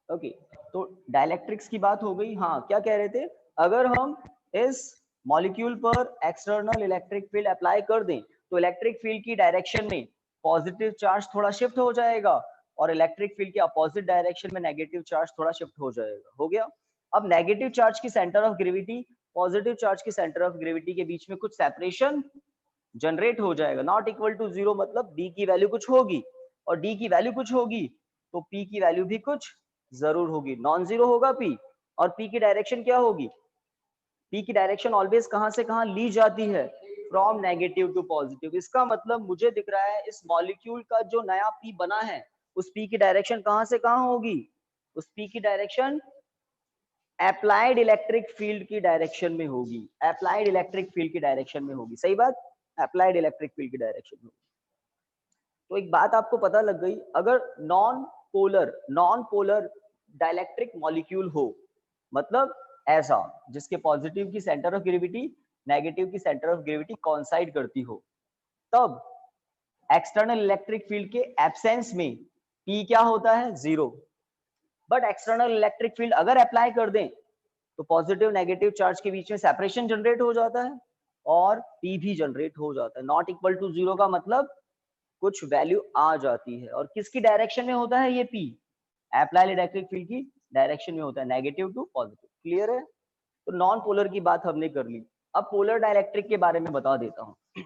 Okay, तो dielectrics की बात हो गई। हाँ, क्या कह रहे थे, अगर हम इस मॉलिक्यूल पर एक्सटर्नल इलेक्ट्रिक फील्ड अप्लाई कर दें तो इलेक्ट्रिक फील्ड की डायरेक्शन में पॉजिटिव चार्ज थोड़ा शिफ्ट हो जाएगा और इलेक्ट्रिक फील्ड के अपोजिट डायरेक्शन में नेगेटिव चार्ज थोड़ा शिफ्ट हो जाएगा। हो गया। अब नेगेटिव चार्ज की centre of gravity positive charge की सेंटर ऑफ ग्रेविटी के बीच में कुछ सेपरेशन जनरेट हो जाएगा। नॉट इक्वल टू जीरो मतलब डी की वैल्यू कुछ होगी, और डी की वैल्यू कुछ होगी तो पी की वैल्यू भी कुछ जरूर होगी। नॉन जीरो होगा पी, और पी की डायरेक्शन क्या होगी, पी की डायरेक्शन ऑलवेज कहां से कहां ली जाती है, फ्रॉम नेगेटिव टू पॉजिटिव। इसका मतलब मुझे दिख रहा है इस मॉलिक्यूल का जो नया पी बना है उस पी की डायरेक्शन कहां से कहां होगी, उस पी की डायरेक्शन अप्लाइड इलेक्ट्रिक फील्ड की डायरेक्शन में होगी, अप्लाइड इलेक्ट्रिक फील्ड की डायरेक्शन में होगी। सही बात, अप्लाइड इलेक्ट्रिक फील्ड की डायरेक्शन में होगी। तो एक बात आपको पता लग गई, अगर नॉन पोलर डाइलेक्ट्रिक मॉलिक्यूल हो, मतलब ऐसा जिसके पॉजिटिव की सेंटर ऑफ ग्रेविटी नेगेटिव की सेंटर ऑफ ग्रेविटी कॉन्साइड करती हो, तब एक्सटर्नल इलेक्ट्रिक फील्ड के एब्सेंस में पी क्या होता है, zero. But external electric field अगर अप्लाई कर दें तो पॉजिटिव नेगेटिव चार्ज के बीच में सेपरेशन जनरेट हो जाता है और पी भी जनरेट हो जाता है। नॉट इक्वल टू जीरो का मतलब कुछ वैल्यू आ जाती है, और किसकी डायरेक्शन में होता है ये पी, अप्लाइड इलेक्ट्रिक फील्ड की डायरेक्शन में होता है, नेगेटिव टू पॉजिटिव। क्लियर है। तो नॉन पोलर की बात हमने कर ली। अब पोलर डाइलेक्ट्रिक के बारे में बता देता हूँ।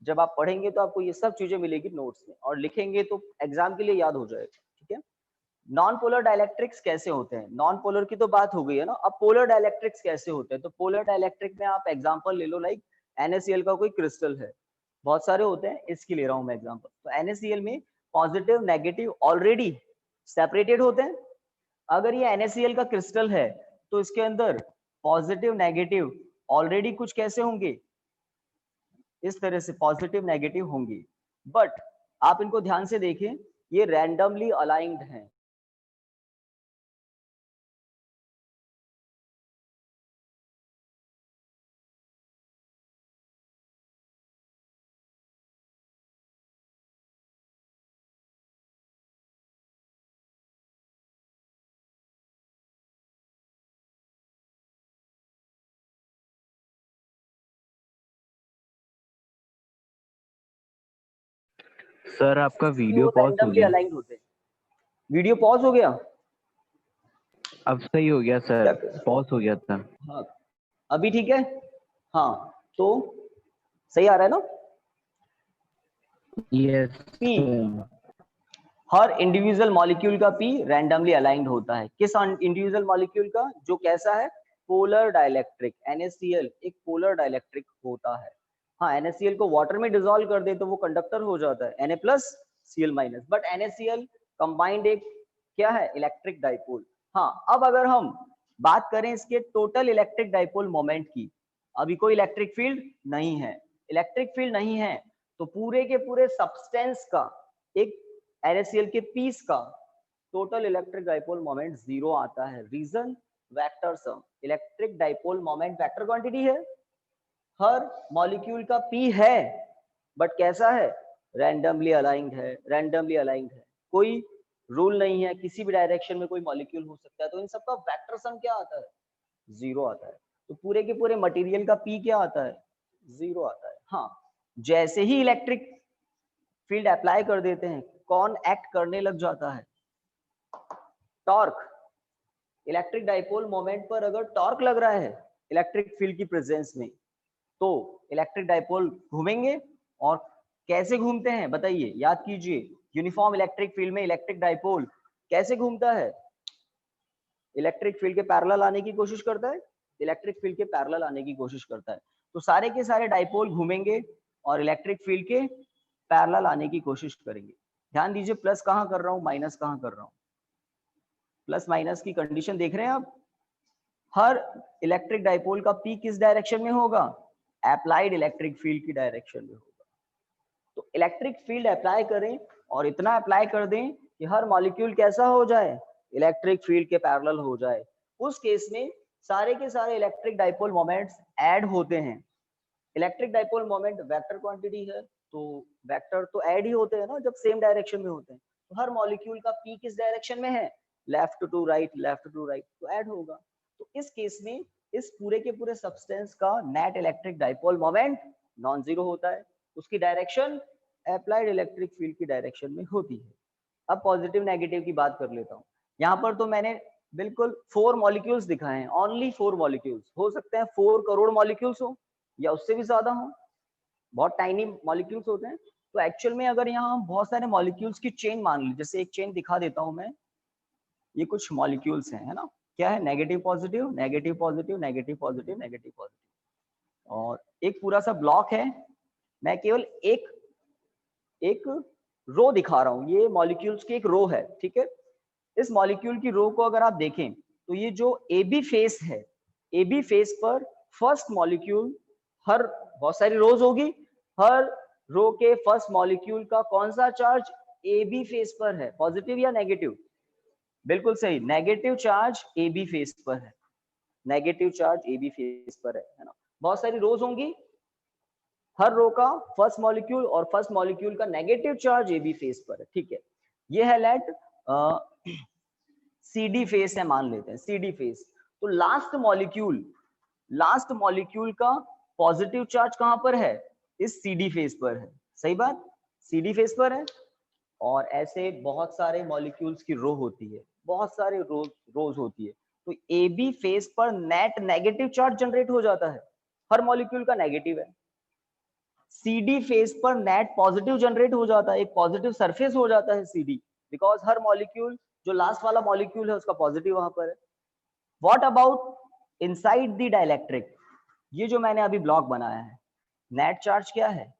जब आप पढ़ेंगे तो आपको ये सब चीजें मिलेगी नोट्स में, और लिखेंगे तो एग्जाम के लिए याद हो जाएगा। ठीक है। नॉन पोलर डाइलेक्ट्रिक्स कैसे होते हैं, नॉन पोलर की तो बात हो गई है ना, अब पोलर डाइलेक्ट्रिक्स कैसे होते हैं। तो पोलर डाइलेक्ट्रिक में आप एग्जांपल ले लो, लाइक NaCl का कोई क्रिस्टल है, बहुत सारे होते हैं, इसकी ले रहा हूं मैं एग्जांपल। तो NaCl में पॉजिटिव नेगेटिव ऑलरेडी सेपरेटेड होते हैं। अगर ये NaCl का क्रिस्टल है तो इसके अंदर पॉजिटिव नेगेटिव ऑलरेडी कुछ कैसे होंगे, इस तरह से पॉजिटिव नेगेटिव होंगे। बट आप इनको ध्यान से देखें, ये रैंडमली अलाइंड हैं। सर आपका वीडियो वो पॉज हो रैंडमली गया। अलाइंड होते हैं। वीडियो पॉज हो गया, अब सही हो गया क्या सर, पॉज हो गया था। हाँ, अभी ठीक है। हाँ, तो सही आ रहा है ना। Yes P, sir. हर इंडिविजुअल मॉलिक्यूल का पी रैंडमली अलाइंड होता है। किस इंडिविजुअल मॉलिक्यूल का, जो कैसा है, पोलर डाइलेक्ट्रिक। NaCl एक पोलर डाइलेक्ट्रिक होता है। हाँ, NaCl को वाटर में डिसॉल्व कर दे तो वो कंडक्टर हो जाता है, Na+Cl-। बट NaCl कंबाइंड एक क्या है, इलेक्ट्रिक डाइपोल। हाँ, अब अगर हम बात करें इसके टोटल इलेक्ट्रिक डाइपोल मोमेंट की, अभी कोई इलेक्ट्रिक फील्ड नहीं है, इलेक्ट्रिक फील्ड नहीं है तो पूरे के पूरे सब्सटेंस का, एक NaCl के पीस का total electric dipole moment zero आता है। Reason, vector sum. Electric dipole moment vector quantity है, हर मॉलिक्यूल का पी है, बट कैसा है, रैंडमली अलाइंड है, रैंडमली अलाइंड है। कोई रूल नहीं है, किसी भी डायरेक्शन में कोई मॉलिक्यूल हो सकता है, तो इन सबका वेक्टर सम क्या आता है, जीरो आता है। तो पूरे के पूरे मटेरियल का पी क्या आता है, जीरो आता है। हाँ, जैसे ही इलेक्ट्रिक फील्ड अप्लाई कर देते हैं, कौन एक्ट करने लग जाता है, टॉर्क। इलेक्ट्रिक डाइपोल मोमेंट पर अगर टॉर्क लग रहा है इलेक्ट्रिक फील्ड की प्रेजेंस में, तो इलेक्ट्रिक डाइपोल घूमेंगे। और कैसे घूमते हैं बताइए, याद कीजिए। यूनिफॉर्म इलेक्ट्रिक फील्ड में इलेक्ट्रिक डाइपोल कैसे घूमता है, इलेक्ट्रिक फील्ड के पैरेलल आने की कोशिश करता है, इलेक्ट्रिक फील्ड के पैरेलल आने की कोशिश करता है। तो सारे के सारे डाइपोल घूमेंगे और इलेक्ट्रिक फील्ड के पैरेलल आने की कोशिश करेंगे। ध्यान दीजिए, प्लस कहां कर रहा हूं, माइनस कहां कर रहा हूं। प्लस माइनस की कंडीशन देख रहे हैं आप, हर इलेक्ट्रिक डाइपोल का पी किस डायरेक्शन में होगा, अप्लाइड इलेक्ट्रिक फील्ड की डायरेक्शन में होगा। तो इलेक्ट्रिक फील्ड अप्लाई करें और इतना अप्लाई कर दें कि हर मॉलिक्यूल कैसा हो जाए, इलेक्ट्रिक फील्ड के पैरेलल हो जाए। उस केस में सारे के सारे इलेक्ट्रिक डाइपोल मोमेंट्स ऐड होते हैं। Electric dipole moment vector quantity है, तो वेक्टर तो ऐड ही होते हैं ना जब सेम डायरेक्शन में होते हैं। तो हर मॉलिक्यूल का पी किस डायरेक्शन में है, लेफ्ट टू राइट तो ऐड होगा। तो इस केस में इस पूरे के पूरे सब्सटेंस का net electric dipole moment non zero होता है, उसकी डायरेक्शन अप्लाइड इलेक्ट्रिक फील्ड की डायरेक्शन में होती है। अब पॉजिटिव नेगेटिव की बात कर लेता हूँ। यहाँ पर तो मैंने बिल्कुल 4 मॉलिक्यूल्स दिखाए हैं, ओनली 4 मॉलिक्यूल्स। हो सकते हैं 4 करोड़ मॉलिक्यूल्स हो या उससे भी ज्यादा हो, बहुत टाइनी मॉलिक्यूल्स होते हैं। तो एक्चुअल में अगर यहाँ हम बहुत सारे मॉलिक्यूल्स की चेन मान ली, जैसे एक चेन दिखा देता हूँ मैं, ये कुछ मॉलिक्यूल्स हैं, है ना, क्या है, negative positive negative positive negative positive negative positive, और एक पूरा सा ब्लॉक है। मैं केवल एक रो दिखा रहा हूँ, ये मॉलिक्यूल्स की एक रो है, ठीक है। इस मॉलिक्यूल की रो को अगर आप देखें तो ये जो ए बी फेस है, ए बी फेस पर फर्स्ट मॉलिक्यूल, हर बहुत सारी रोज होगी, हर रो के फर्स्ट मॉलिक्यूल का कौन सा चार्ज ए बी फेस पर है, पॉजिटिव या नेगेटिव? बिल्कुल सही, negative charge A B face पर है, negative charge A B face पर है ना। बहुत सारी रोज होंगी, हर रो का फर्स्ट मॉलिक्यूल और फर्स्ट मॉलिक्यूल का negative charge A B face पर है, ठीक है। ये है लेट सी डी फेस है, मान लेते हैं सी डी फेस। तो लास्ट मॉलिक्यूल का पॉजिटिव चार्ज कहां पर है, इस सी डी फेस पर है, सही बात, सी डी फेस पर है। और ऐसे बहुत सारे मॉलिक्यूल्स की रो होती है, बहुत सारे रोज होती है। तो ए बी फेस पर नेट नेगेटिव चार्ज जनरेट हो जाता है, हर मॉलिक्यूल का नेगेटिव है। सी डी फेस पर नेट पॉजिटिव जनरेट हो जाता है, एक पॉजिटिव सरफेस हो जाता है सी डी, बिकॉज हर मॉलिक्यूल, जो लास्ट वाला मॉलिक्यूल है उसका पॉजिटिव वहां पर है। What about inside the dielectric, ये जो मैंने अभी ब्लॉक बनाया है, नेट चार्ज क्या है,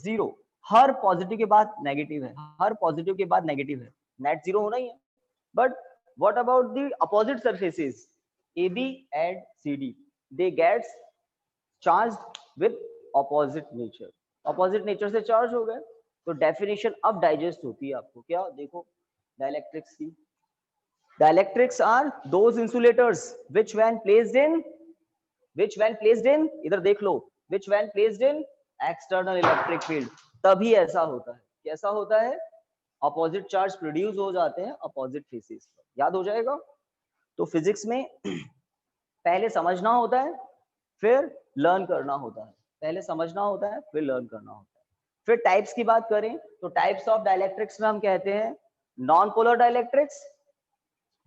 जीरो। हर पॉजिटिव के बाद नेगेटिव है, हर पॉजिटिव के बाद नेगेटिव है, नेट जीरो होना ही है। But what about the opposite surfaces, A B and C D, they gets charged with opposite nature, opposite nature से चार्ज हो गए। तो डेफिनेशन अब डाइजेस्ट होती है आपको, क्या देखो डाइलेक्ट्रिक्स की। Dielectrics are those insulators which when placed in इधर देख लो, which when placed in external electric field, तभी ऐसा होता है। कैसा होता है, अपोजिट चार्ज प्रोड्यूस हो जाते हैं अपोजिट फेसेस पर, याद हो जाएगा। तो फिजिक्स में पहले समझना होता है फिर लर्न करना होता है, पहले समझना होता है फिर लर्न करना होता है। फिर टाइप्स की बात करें तो टाइप्स ऑफ डाइलेक्ट्रिक्स में हम कहते हैं नॉन पोलर डाइलेक्ट्रिक्स,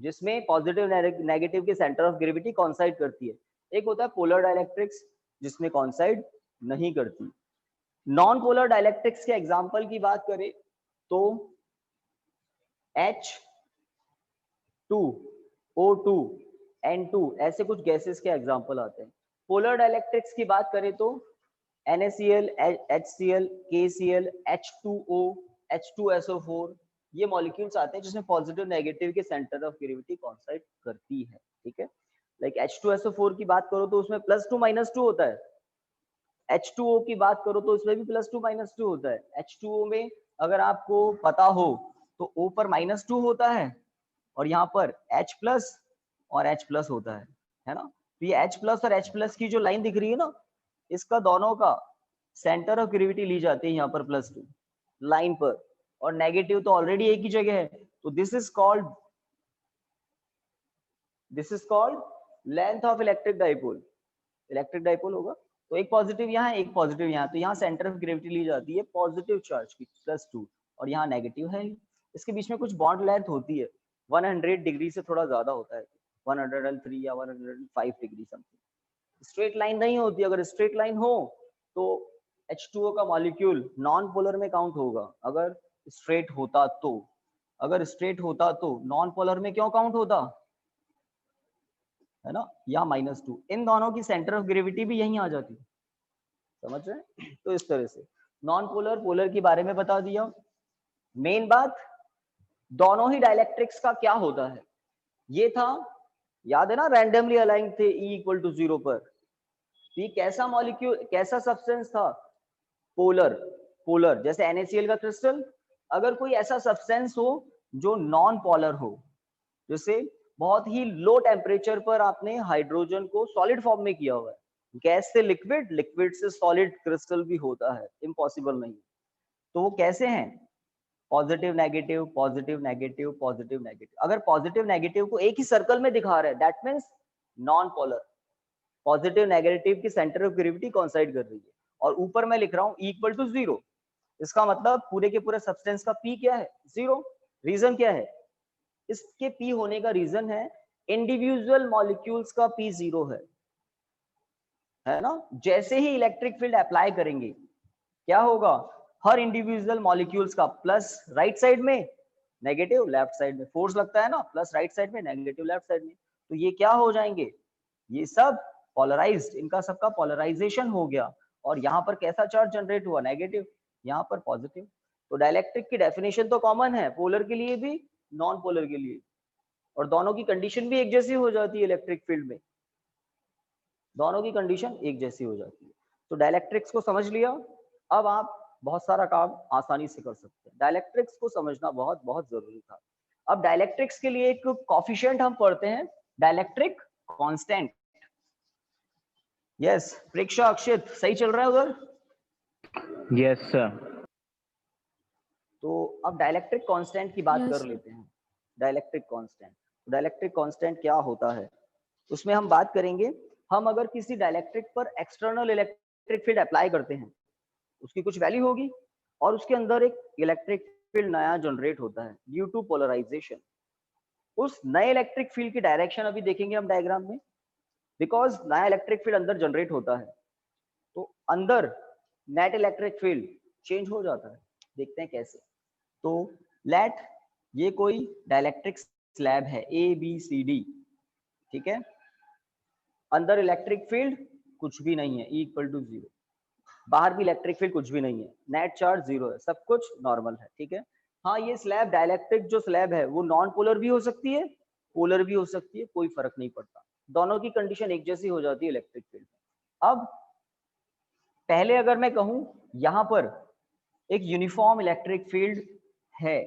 जिसमें पॉजिटिव नेगेटिव के सेंटर ऑफ ग्रेविटी कॉन्साइड करती है। एक होता है पोलर डाइलेक्ट्रिक्स जिसमें कॉन्साइड नहीं करती। नॉन पोलर डाइलेक्ट्रिक्स के एग्जांपल की बात करें तो H2O2 N2 ऐसे कुछ गैसेस के एग्जांपल आते हैं। पोलर डाइलेक्ट्रिक्स की बात करें तो NaCl, HCl, KCl, H2O, H2SO4, ये मॉलिक्यूल्स आते हैं जिसमें पॉजिटिव नेगेटिव के सेंटर ऑफ ग्रेविटी कॉन्साइड करती है, ठीक है। लाइक H2SO4 की बात करो तो उसमें +2 -2 होता है। H2O की बात करो तो उसमें भी +2 -2 होता है। H2O में अगर आपको पता हो तो O पर -2 होता है और यहाँ पर H+ और H+ होता है ना। तो ये H+ और H+ की जो लाइन दिख रही है ना, इसका दोनों का सेंटर ऑफ ग्रेविटी ली जाती है यहाँ पर +2 लाइन पर, और नेगेटिव तो ऑलरेडी एक ही जगह है। तो this is called length of electric dipole, electric dipole होगा। तो एक पॉजिटिव यहाँ एक पॉजिटिव यहाँ, तो यहाँ सेंटर ऑफ ग्रेविटी ली जाती है पॉजिटिव चार्ज की +2, और यहाँ नेगेटिव है। इसके बीच में कुछ बॉन्ड लेंथ होती है, 100 डिग्री से थोड़ा ज्यादा होता है, 103 या 105 डिग्री समथिंग। स्ट्रेट लाइन नहीं होती, अगर स्ट्रेट लाइन हो तो H2O का मॉलिक्यूल नॉन पोलर में काउंट होगा, अगर स्ट्रेट होता तो। अगर स्ट्रेट होता तो नॉन पोलर में क्यों काउंट होता, है ना, या -2। इन दोनों की सेंटर ऑफ ग्रेविटी भी यहीं आ जाती, समझ रहे हैं। तो इस तरह से नॉन पोलर पोलर के बारे में बता दिया। मेन बात, दोनों ही डाइलेक्ट्रिक्स का क्या होता है ये था, याद है ना, रैंडमली अलाइन थे E = 0 पर। ये कैसा मॉलिक्यूल, कैसा सब्सटेंस था, पोलर, पोलर जैसे NaCl का क्रिस्टल। अगर कोई ऐसा सब्सटेंस हो जो नॉन पोलर हो, जैसे बहुत ही लो टेम्परेचर पर आपने हाइड्रोजन को सॉलिड फॉर्म में किया हुआ है, गैस से लिक्विड, लिक्विड से सॉलिड क्रिस्टल भी होता है, इम्पॉसिबल नहीं। तो वो कैसे हैं, positive negative positive negative positive negative. अगर पॉजिटिव नेगेटिव को एक ही सर्कल में दिखा रहे हैं that means non polar. Positive negative की सेंटर ऑफ ग्रेविटी कोइंसाइड कर रही है और ऊपर मैं लिख रहा हूँ इक्वल टू 0, इसका मतलब पूरे के पूरे सब्सटेंस का पी क्या है 0। रीजन क्या है इसके पी होने का? रीजन है इंडिविजुअल मॉलिक्यूल्स का पी 0 है ना। जैसे ही इलेक्ट्रिक फील्ड अप्लाई करेंगे क्या होगा, हर इंडिविजुअल मॉलिक्यूल्स का प्लस राइट साइड में, नेगेटिव लेफ्ट साइड में। फोर्स लगता है ना, प्लस राइट साइड में नेगेटिव लेफ्ट साइड में, तो ये क्या हो जाएंगे, ये सब पोलराइज्ड, इनका सबका पोलराइजेशन हो गया। और यहाँ पर कैसा चार्ज जनरेट हुआ, नेगेटिव, यहाँ पर पॉजिटिव। तो डाइलेक्ट्रिक की डेफिनेशन तो कॉमन है, पोलर के लिए भी नॉन पोलर के लिए, और दोनों की कंडीशन भी एक जैसी हो जाती है इलेक्ट्रिक फील्ड में, दोनों की कंडीशन एक जैसी हो जाती है। तो डाइलेक्ट्रिक्स को समझ लिया, अब आप बहुत सारा काम आसानी से कर सकते हैं। डाइलेक्ट्रिक्स को समझना बहुत बहुत जरूरी था। अब डाइलेक्ट्रिक्स के लिए एक कॉफिशिएंट हम पढ़ते हैं, डाइलेक्ट्रिक कांस्टेंट। यस प्रेक्षा अक्षित सही चल रहा है उधर? Yes sir. तो अब डाइलेक्ट्रिक कांस्टेंट की बात Yes, कर sir. लेते हैं। डाइलेक्ट्रिक कांस्टेंट, डाइलेक्ट्रिक कांस्टेंट क्या होता है उसमें हम बात करेंगे। हम अगर किसी डाइलेक्ट्रिक पर एक्सटर्नल इलेक्ट्रिक फील्ड अप्लाई करते हैं, उसकी कुछ वैल्यू होगी और उसके अंदर एक इलेक्ट्रिक फील्ड नया जनरेट होता है ड्यू टू पोलराइजेशन। उस नए इलेक्ट्रिक फील्ड की डायरेक्शन अभी देखेंगे हम डायग्राम में, बिकॉज नया इलेक्ट्रिक फील्ड अंदर जनरेट होता है तो अंदर नेट इलेक्ट्रिक फील्ड चेंज हो जाता है। देखते हैं कैसे। तो लेट ये कोई डाइलेक्ट्रिक स्लैब है ABCD, ठीक है, अंदर इलेक्ट्रिक फील्ड कुछ भी नहीं है E=0, बाहर भी इलेक्ट्रिक फील्ड कुछ भी नहीं है, नेट चार्ज 0 है, सब कुछ नॉर्मल है, ठीक है। हाँ ये स्लैब डाइलेक्ट्रिक जो स्लैब है वो नॉन पोलर भी हो सकती है, पोलर भी हो सकती है, कोई फर्क नहीं पड़ता, दोनों की कंडीशन एक जैसी हो जाती है इलेक्ट्रिक फील्ड में। अब पहले अगर मैं कहूं यहां पर एक यूनिफॉर्म इलेक्ट्रिक फील्ड है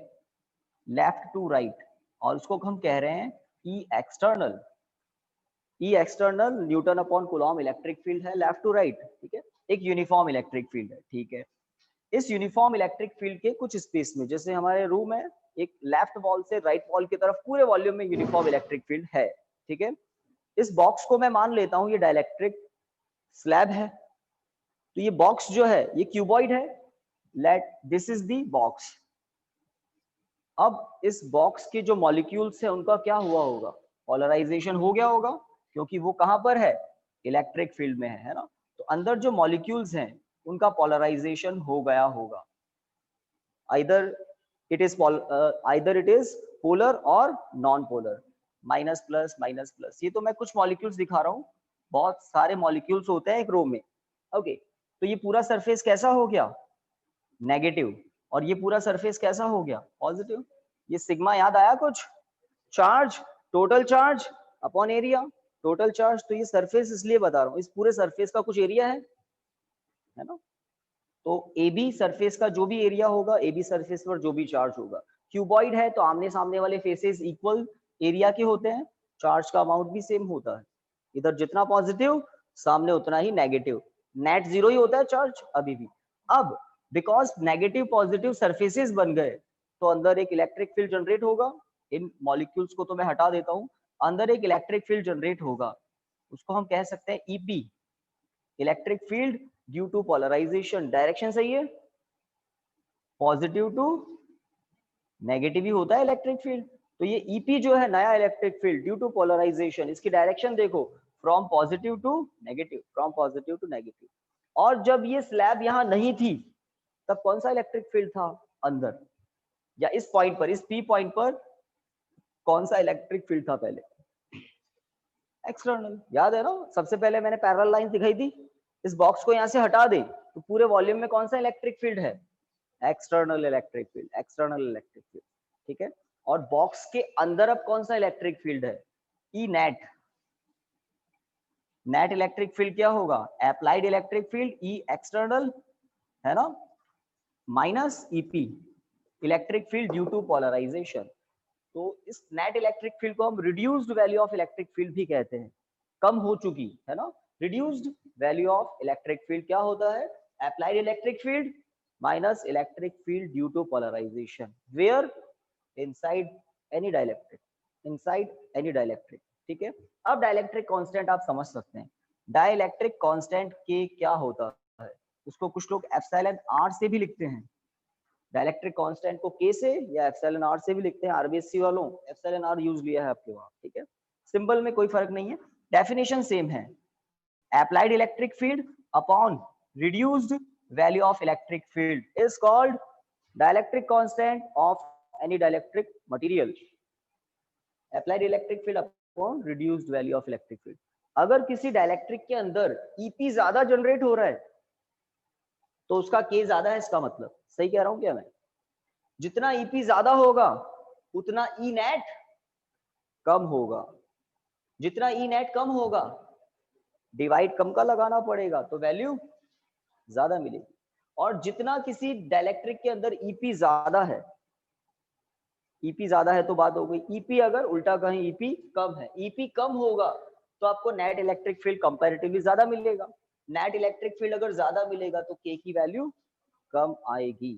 लेफ्ट टू राइट और उसको हम कह रहे हैं E external. E external Newton upon Coulomb electric field है लेफ्ट टू राइट, ठीक है, एक यूनिफॉर्म इलेक्ट्रिक फील्ड है, ठीक है। इस यूनिफॉर्म इलेक्ट्रिक फील्ड के कुछ स्पेस में, जैसे हमारे रूम है, एक लेफ्ट वॉल से राइट वॉल की तरफ पूरे वॉल्यूम में यूनिफॉर्म इलेक्ट्रिक फील्ड है, ठीक है। इस बॉक्स को मैं मान लेता हूं ये डाइलेक्ट्रिक स्लैब है, तो ये बॉक्स जो है ये क्यूबॉइड है, let this is the box. अब इस बॉक्स के जो मॉलिक्यूल्स है उनका क्या हुआ होगा, पोलराइजेशन हो गया होगा, क्योंकि वो कहां पर है, इलेक्ट्रिक फील्ड में है ना। तो अंदर जो मॉलिक्यूल्स हैं उनका पोलराइजेशन हो गया होगा, आइदर इट इज पोलर और non polar, minus plus minus plus. ये तो मैं कुछ मॉलिक्यूल्स दिखा रहा हूँ, बहुत सारे मॉलिक्यूल्स होते हैं एक रो में, ओके। तो ये पूरा सरफेस कैसा हो गया, नेगेटिव, और ये पूरा सरफेस कैसा हो गया, पॉजिटिव। ये सिग्मा याद आया कुछ, charge, total charge upon area, total charge. तो ये सरफेस इसलिए बता रहा हूँ, इस पूरे सरफेस का कुछ एरिया है ना। तो AB सरफेस का जो भी एरिया होगा, AB सरफेस पर जो भी चार्ज होगा, क्यूबॉइड है तो आमने सामने वाले फेसेस इक्वल एरिया के होते हैं, चार्ज का अमाउंट भी सेम होता है, इधर जितना पॉजिटिव सामने उतना ही नेगेटिव, नेट 0 ही होता है चार्ज अभी भी। अब बिकॉज नेगेटिव पॉजिटिव सरफेसेस बन गए तो अंदर एक इलेक्ट्रिक फील्ड जनरेट होगा, इन मॉलिक्यूल्स को तो मैं हटा देता हूं, अंदर एक इलेक्ट्रिक फील्ड जनरेट होगा, उसको हम कह सकते हैं EP, electric field due to polarisation. Direction सही है, पॉजिटिव टू नेगेटिव ही होता है इलेक्ट्रिक फील्ड। तो ये EP जो है नया electric field due to polarisation, इसकी डायरेक्शन देखो from positive to negative, from positive to negative. और जब ये स्लैब यहाँ नहीं थी तब कौन सा इलेक्ट्रिक फील्ड था अंदर, या इस पॉइंट पर, इस P पॉइंट पर कौन सा इलेक्ट्रिक फील्ड था पहले, एक्सटर्नल। याद है ना, सबसे पहले मैंने पैरेलल लाइन दिखाई थी, इस बॉक्स को यहाँ से हटा दे तो पूरे वॉल्यूम में कौन सा इलेक्ट्रिक फील्ड है, external electric field, external electric field, ठीक है। और बॉक्स के अंदर अब कौन सा इलेक्ट्रिक फील्ड है, E net, net electric field क्या होगा, applied electric field E external है ना, minus EP electric field due to polarisation. तो इस नेट इलेक्ट्रिक फील्ड को हम reduced value of electric field भी कहते हैं, कम हो चुकी है ना। Reduced value of electric field क्या होता है, applied electric field minus electric field due to polarization where inside any dielectric, inside any dielectric, ठीक है। अब डाइलेक्ट्रिक कांस्टेंट आप समझ सकते हैं, डाइलेक्ट्रिक कांस्टेंट के क्या होता है, उसको कुछ लोग एप्सिलॉन आर से भी लिखते हैं, डाइलेक्ट्रिक कांस्टेंट को के से या एप्सिलॉन आर से भी लिखते हैं, आरबीएससी वालों एप्सिलॉन आर यूज लिया है आपके वहां, ठीक है। सिंबल में कोई फर्क नहीं है, डेफिनेशन सेम है, applied electric field upon reduced value of electric field is called dielectric constant of any dielectric material. Applied electric field upon reduced value of electric field. अगर किसी डाइलेक्ट्रिक के अंदर EP ज्यादा जनरेट हो रहा है तो उसका K ज्यादा है, इसका मतलब सही कह रहा हूं क्या मैं? जितना EP ज्यादा होगा उतना E नेट कम होगा, जितना E नेट कम होगा डिवाइड कम का लगाना पड़ेगा तो वैल्यू ज्यादा मिलेगी, और जितना किसी डाइलेक्ट्रिक के अंदर EP ज्यादा है, EP ज्यादा है तो बात हो गई, EP अगर उल्टा कहें EP कम है, EP कम होगा तो आपको नेट इलेक्ट्रिक फील्ड कंपैरेटिवली ज्यादा मिलेगा, नेट इलेक्ट्रिक फील्ड अगर ज्यादा मिलेगा तो K की वैल्यू कम आएगी।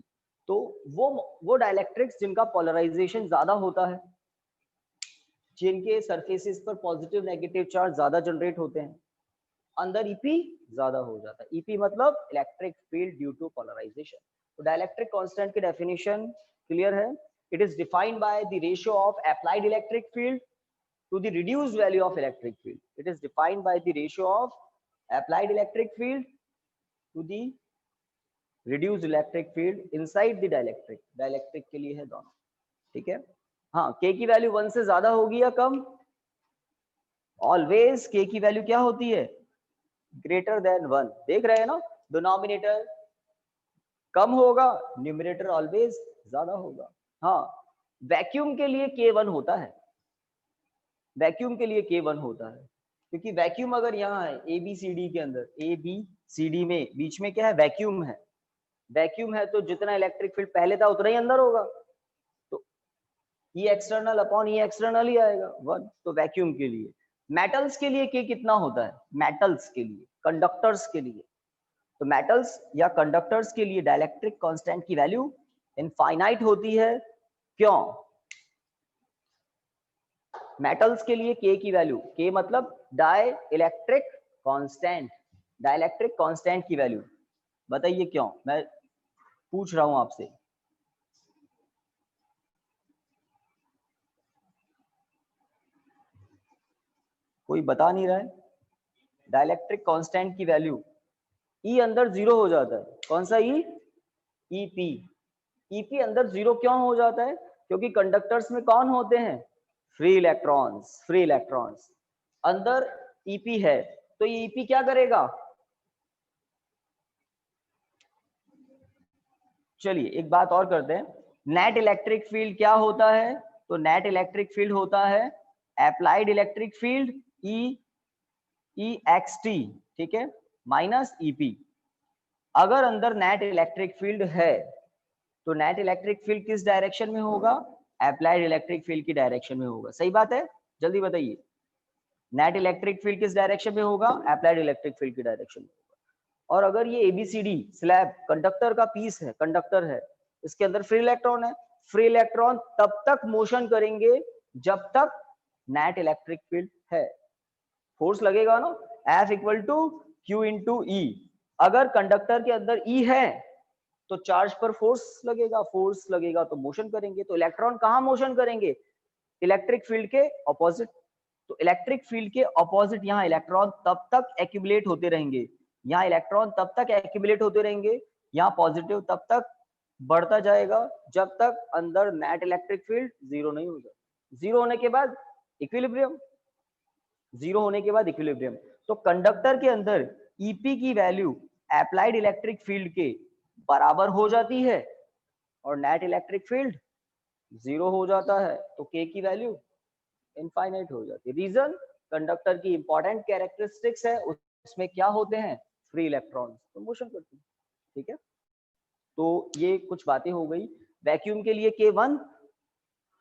तो वो डाइलेक्ट्रिक्स जिनका पोलराइजेशन ज्यादा होता है, जिनके सरफेसेस पर पॉजिटिव नेगेटिव चार्ज ज्यादा जनरेट होते हैं, अंदर EP ज्यादा हो जाता है, EP मतलब electric field due to polarisation. तो डाइलेक्ट्रिक कांस्टेंट की डेफिनेशन क्लियर है, it is defined by the ratio of applied electric field to the reduced value of electric field. It is defined by the ratio of applied electric field to the reduced electric field inside the dielectric. Dielectric के लिए है दोनों, ठीक है। हाँ, K की value 1 से ज्यादा होगी या कम, ऑलवेज K की वैल्यू क्या होती है, ग्रेटर देन 1। देख रहे हैं ना, डिनोमिनेटर कम होगा, न्यूमरेटर ऑलवेज ज्यादा होगा। हाँ, वैक्यूम के लिए K1 होता है, वैक्यूम के लिए K1 होता है, क्योंकि वैक्यूम अगर यहाँ है ABCD के अंदर, ABCD में बीच में क्या है, वैक्यूम है, वैक्यूम है तो जितना इलेक्ट्रिक फील्ड पहले था उतना ही अंदर होगा, तो E external upon E external ही आएगा 1। तो वैक्यूम के लिए, मेटल्स के लिए K कितना होता है, मेटल्स के लिए, कंडक्टर्स के लिए, तो मेटल्स या कंडक्टर्स के लिए डाइलेक्ट्रिक कांस्टेंट की वैल्यू इनफाइनाइट होती है। क्यों? मेटल्स के लिए K की वैल्यू, K मतलब dielectric constant, dielectric constant की वैल्यू, बताइए क्यों, मैं पूछ रहा हूं आपसे। कोई बता नहीं रहा है, डाइलेक्ट्रिक कांस्टेंट की वैल्यू E अंदर 0 हो जाता है, कौन सा E? EP, EP अंदर 0 क्यों हो जाता है, क्योंकि कंडक्टर्स में कौन होते हैं, फ्री इलेक्ट्रॉन्स, फ्री इलेक्ट्रॉन्स, अंदर EP है तो ये EP क्या करेगा, चलिए एक बात और करते हैं, नेट इलेक्ट्रिक फील्ड क्या होता है, तो नेट इलेक्ट्रिक फील्ड होता है अप्लाइड इलेक्ट्रिक फील्ड EXT, ठीक है, माइनस EP। अगर अंदर नेट इलेक्ट्रिक फील्ड है तो नेट इलेक्ट्रिक फील्ड किस डायरेक्शन में होगा, अप्लाइड इलेक्ट्रिक फील्ड की डायरेक्शन में होगा, सही बात है, जल्दी बताइए, नेट इलेक्ट्रिक फील्ड किस डायरेक्शन में होगा, अप्लाइड इलेक्ट्रिक फील्ड की डायरेक्शन में होगा। और अगर ये ABCD स्लैब कंडक्टर का पीस है, कंडक्टर है, इसके अंदर फ्री इलेक्ट्रॉन है, फ्री इलेक्ट्रॉन तब तक मोशन करेंगे जब तक नेट इलेक्ट्रिक फील्ड है, फोर्स लगेगा ना, F equal to Q into E। अगर कंडक्टर के अंदर E है तो चार्ज पर फोर्स लगेगा, फोर्स लगेगा तो मोशन करेंगे, तो इलेक्ट्रॉन कहाँ मोशन करेंगे, इलेक्ट्रिक फील्ड के ऑपोजिट। तो इलेक्ट्रिक फील्ड के ऑपोजिट यहाँ इलेक्ट्रॉन तब तक एक्यूमुलेट होते रहेंगे, यहाँ इलेक्ट्रॉन तब तक एक्यूमुलेट होते रहेंगे, यहाँ पॉजिटिव तब तक बढ़ता जाएगा जब तक अंदर नेट इलेक्ट्रिक फील्ड 0 नहीं हो जाता। 0 होने के बाद इक्विलिब्रियम, 0 होने के बाद इक्विलिब्रियम। तो कंडक्टर के अंदर EP की वैल्यू अप्लाइड इलेक्ट्रिक फील्ड के बराबर हो जाती है और नेट इलेक्ट्रिक फील्ड 0 हो जाता है, तो K की वैल्यू इनफाइनाइट हो जाती है। रीजन, कंडक्टर की इंपॉर्टेंट कैरेक्टरिस्टिक्स है, उसमें क्या होते हैं, फ्री इलेक्ट्रॉन्स, तो मोशन करते हैं, ठीक है। तो ये कुछ बातें हो गई। वैक्यूम के लिए K1,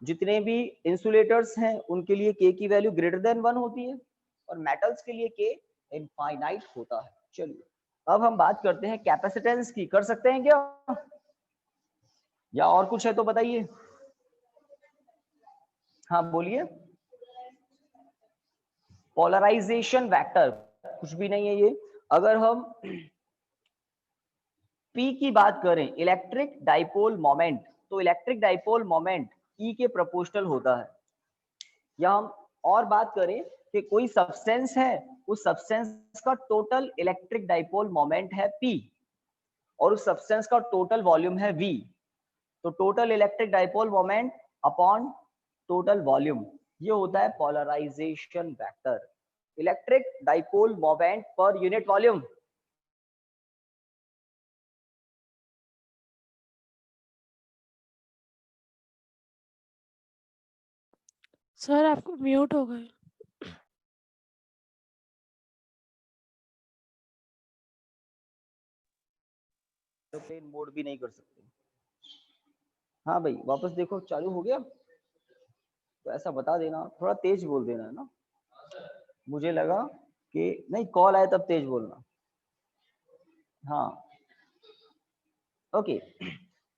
जितने भी इंसुलेटर्स हैं उनके लिए K की वैल्यू ग्रेटर देन 1 होती है, और मेटल्स के लिए K इनफाइनाइट होता है। चलिए अब हम बात करते हैं कैपेसिटेंस की, कर सकते हैं क्या, या और कुछ है तो बताइए। हाँ बोलिए। पोलराइजेशन वेक्टर कुछ भी नहीं है ये। अगर हम P की बात करें, इलेक्ट्रिक डाइपोल मोमेंट, तो इलेक्ट्रिक डाइपोल मोमेंट E के प्रोपोर्शनल होता है। या हम और बात करें कि कोई सब्सटेंस है, उस सब्सटेंस का टोटल इलेक्ट्रिक डाइपोल मोमेंट है P और उस सब्सटेंस का टोटल वॉल्यूम है V, तो total electric dipole moment upon total volume, ये होता है polarisation vector. Electric dipole moment पर यूनिट वॉल्यूम। सर आपको म्यूट हो गए। तो प्लेन मोड भी नहीं कर सकते। हाँ भाई वापस देखो चालू हो गया, तो ऐसा बता देना, थोड़ा तेज बोल देना है ना, मुझे लगा कि नहीं कॉल आए तब तेज बोलना। हाँ ओके।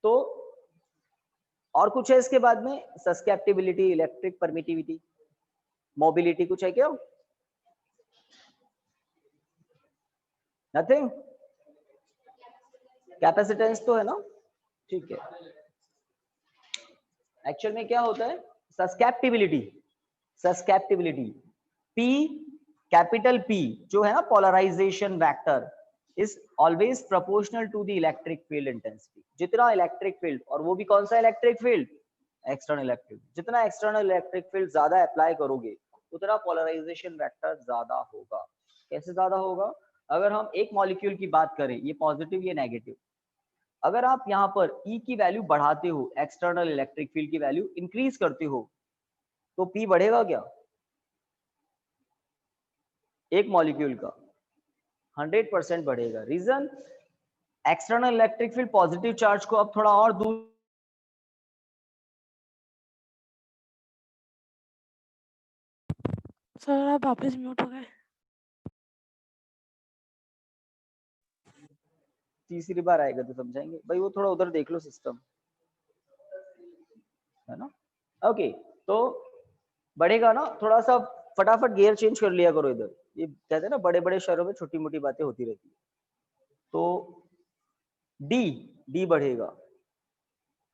तो और कुछ है इसके बाद में, सस्केप्टिबिलिटी, इलेक्ट्रिक परमिटिविटी, मोबिलिटी, कुछ है क्या? नथिंग। कैपेसिटेंस तो है ना, ठीक है। एक्चुअल में क्या होता है, susceptibility, susceptibility P, capital P जो है ना polarisation vector, is always proportional to the electric field intensity. जितना इलेक्ट्रिक फील्ड, और वो भी कौन सा इलेक्ट्रिक फील्ड, एक्सटर्नल इलेक्ट्रिक, जितना एक्सटर्नल इलेक्ट्रिक फील्ड ज्यादा अप्लाई करोगे उतना पोलराइजेशन वेक्टर ज्यादा होगा। कैसे ज्यादा होगा? अगर हम एक मॉलिक्यूल की बात करें, ये पॉजिटिव ये नेगेटिव, अगर आप यहाँ पर E की वैल्यू बढ़ाते हो, एक्सटर्नल इलेक्ट्रिक फील्ड की वैल्यू इंक्रीज करते हो, तो P बढ़ेगा क्या? एक मॉलिक्यूल का 100% बढ़ेगा। Reason, external electric field positive charge को अब थोड़ा और दूर, सर आप वापस म्यूट हो गए। तीसरी बार आएगा तो समझाएंगे भाई, वो थोड़ा उधर देख लो सिस्टम, है ना। ओके, तो बढ़ेगा ना, थोड़ा सा फटाफट गियर चेंज कर लिया करो इधर, ये कहते हैं ना बड़े बड़े शहरों में छोटी मोटी बातें होती रहती है। तो डी, डी बढ़ेगा,